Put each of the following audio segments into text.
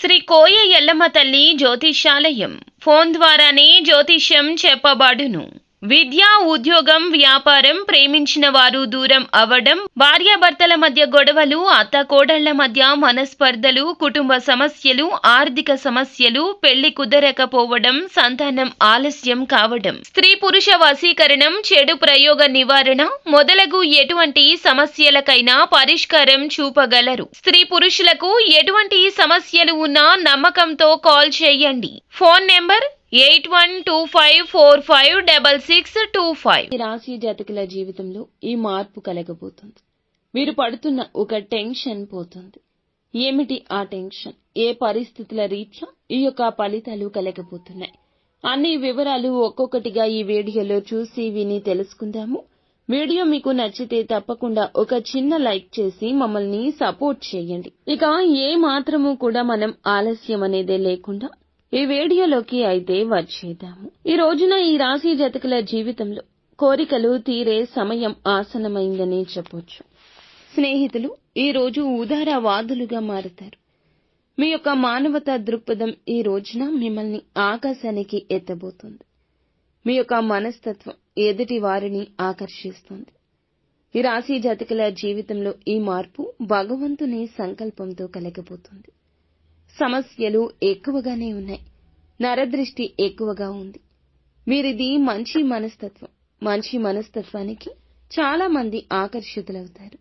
శ్రీ కోయ ఎల్లమ్మ తల్లి జ్యోతిష్యాలయం ఫోన్ ద్వారానే జ్యోతిష్యం చెప్పబడును. విద్య, ఉద్యోగం, వ్యాపారం, ప్రేమించిన వారు దూరం అవ్వడం, భార్యాభర్తల మధ్య గొడవలు, అత్తకోడళ్ల మధ్య మనస్పర్ధలు, కుటుంబ సమస్యలు, ఆర్థిక సమస్యలు, పెళ్లి కుదరకపోవడం, సంతానం ఆలస్యం కావడం, స్త్రీ పురుష వశీకరణం, చెడు ప్రయోగ నివారణ మొదలగు ఎటువంటి సమస్యలకైనా పరిష్కారం చూపగలరు. స్త్రీ పురుషులకు ఎటువంటి సమస్యలు ఉన్నా నమ్మకంతో కాల్ చేయండి. Phone number 8125456625. ఈ రాశి జాతకుల జీవితంలో ఈ మార్పు కలగబోతుంది. వీరు పడుతున్న ఒక టెన్షన్ పోతుంది. ఏమిటి ఆ టెన్షన్? ఏ పరిస్థితుల రీత్యా ఈ యొక్క ఫలితాలు కలగబోతున్నాయి? అన్ని వివరాలు ఒక్కొక్కటిగా ఈ వీడియోలో చూసి విని తెలుసుకుందాము. వీడియో మీకు నచ్చితే తప్పకుండా ఒక చిన్న లైక్ చేసి మమ్మల్ని సపోర్ట్ చేయండి. ఇక ఏ మాత్రము కూడా మనం ఆలస్యం అనేదే లేకుండా ఈ వీడియోలోకి అయితే వచ్చేద్దాము. ఈ రోజున ఈ రాశి జాతకుల జీవితంలో కోరికలు తీరే సమయం ఆసన్నమైందని చెప్పొచ్చు. స్నేహితులు ఈ రోజు ఉదారవాదులుగా మారుతారు. మీ యొక్క మానవతా దృక్పథం ఈ రోజున మిమ్మల్ని ఆకాశానికి ఎత్తబోతుంది. మీ యొక్క మనస్తత్వం ఎదుటి వారిని ఆకర్షిస్తుంది. ఈ రాశి జాతకుల జీవితంలో ఈ మార్పు భగవంతుని సంకల్పంతో కలగబోతుంది. సమస్యలు ఎక్కువగానే ఉన్నాయి. నరదృష్టి ఎక్కువగా ఉంది. వీరిది మంచి మనస్తత్వం. మంచి మనస్తత్వానికి చాలా మంది ఆకర్షితులవుతారు,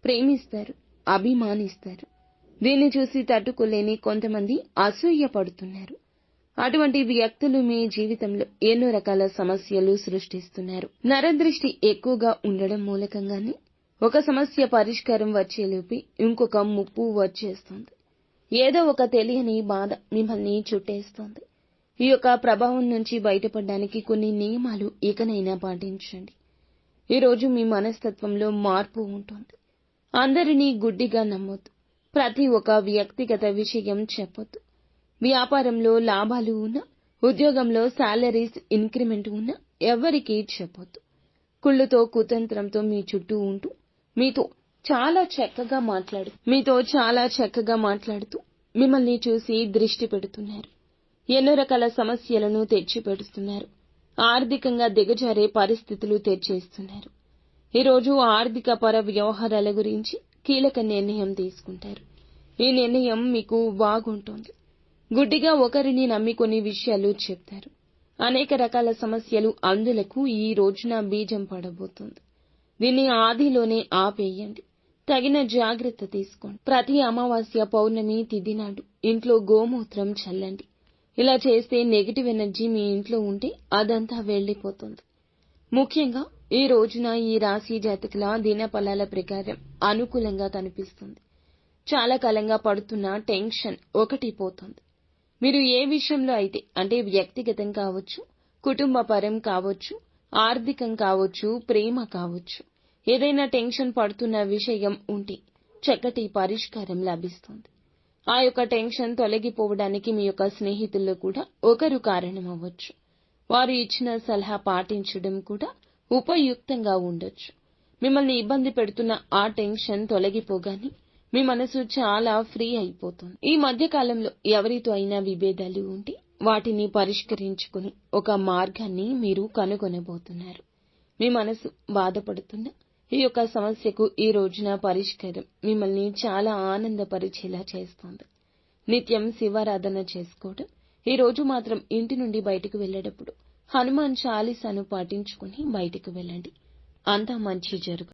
ప్రేమిస్తారు, అభిమానిస్తారు. దీన్ని చూసి తట్టుకోలేని కొంతమంది అసూయ పడుతున్నారు. అటువంటి వ్యక్తులు మీ జీవితంలో ఎన్నో రకాల సమస్యలు సృష్టిస్తున్నారు. నరదృష్టి ఎక్కువగా ఉండడం మూలకంగానే ఒక సమస్య పరిష్కారం వచ్చేలోపి ఇంకొక ముప్పు వచ్చేస్తుంది. ఏదో ఒక తెలియని బాధ మిమ్మల్ని చుట్టేస్తోంది. ఈ యొక్క ప్రభావం నుంచి బయటపడడానికి కొన్ని నియమాలు ఇకనైనా పాటించండి. ఈరోజు మీ మనస్తత్వంలో మార్పు ఉంటుంది. అందరినీ గుడ్డిగా నమ్మొద్దు. ప్రతి ఒక్క వ్యక్తిగత విషయం చెప్పొద్దు. వ్యాపారంలో లాభాలు ఉన్నా, ఉద్యోగంలో శాలరీస్ ఇంక్రిమెంట్ ఉన్నా ఎవరికీ చెప్పొద్దు. కుళ్ళుతో కుతంత్రంతో మీ చుట్టూ ఉంటూ మీతో చాలా చక్కగా మాట్లాడుతూ మిమ్మల్ని చూసి దృష్టి పెడుతున్నారు. ఎన్నో రకాల సమస్యలను తెచ్చిపెడుతున్నారు. ఆర్థికంగా దిగజారే పరిస్థితులు తెచ్చేస్తున్నారు. ఈరోజు ఆర్థిక పర వ్యవహారాల గురించి కీలక నిర్ణయం తీసుకుంటారు. ఈ నిర్ణయం మీకు బాగుంటుంది. గుడ్డిగా ఒకరిని నమ్మి కొన్ని విషయాలు చెప్తారు. అనేక రకాల సమస్యలు అందులకు ఈ రోజున బీజం పడబోతుంది. దీన్ని ఆదిలోనే ఆపేయండి. తగిన జాగ్రత్త తీసుకోండి. ప్రతి అమావాస్య, పౌర్ణమి తిథి నాడు ఇంట్లో గోమూత్రం చల్లండి. ఇలా చేస్తే నెగిటివ్ ఎనర్జీ మీ ఇంట్లో ఉంటే అదంతా వెళ్లిపోతుంది. ముఖ్యంగా ఈ రోజున ఈ రాశి జాతకుల దినఫలాల ప్రకారం అనుకూలంగా కనిపిస్తుంది. చాలా కాలంగా పడుతున్న టెన్షన్ ఒకటి పోతుంది. మీరు ఏ విషయంలో అయితే అంటే వ్యక్తిగతం కావచ్చు, కుటుంబ పరం కావచ్చు, ఆర్థికం కావచ్చు, ప్రేమ కావచ్చు, ఏదైనా టెన్షన్ పడుతున్న విషయం ఉంటే చక్కటి పరిష్కారం లభిస్తుంది. ఆ యొక్క టెన్షన్ తొలగిపోవడానికి మీ యొక్క స్నేహితుల్లో కూడా ఒకరు కారణమవ్వచ్చు. వారు ఇచ్చిన సలహా పాటించడం కూడా ఉపయుక్తంగా ఉండొచ్చు. మిమ్మల్ని ఇబ్బంది పెడుతున్న ఆ టెన్షన్ తొలగిపోగానే మీ మనసు చాలా ఫ్రీ అయిపోతుంది. ఈ మధ్య కాలంలో ఎవరితో అయినా విభేదాలు ఉంటే వాటిని పరిష్కరించుకుని ఒక మార్గాన్ని మీరు కనుగొనబోతున్నారు. మీ మనసు బాధపడుతున్న ఈ యొక్క సమస్యకు ఈ రోజున పరిష్కారం మిమ్మల్ని చాలా ఆనందపరిచేలా చేస్తుంది. నిత్యం శివారాధన చేసుకోవడం. ఈ రోజు మాత్రం ఇంటి నుండి బయటకు వెళ్లేటప్పుడు హనుమాన్ చాలీసాను పాటించుకుని బయటకు వెళ్ళండి. అంతా మంచి జరుగుతుంది.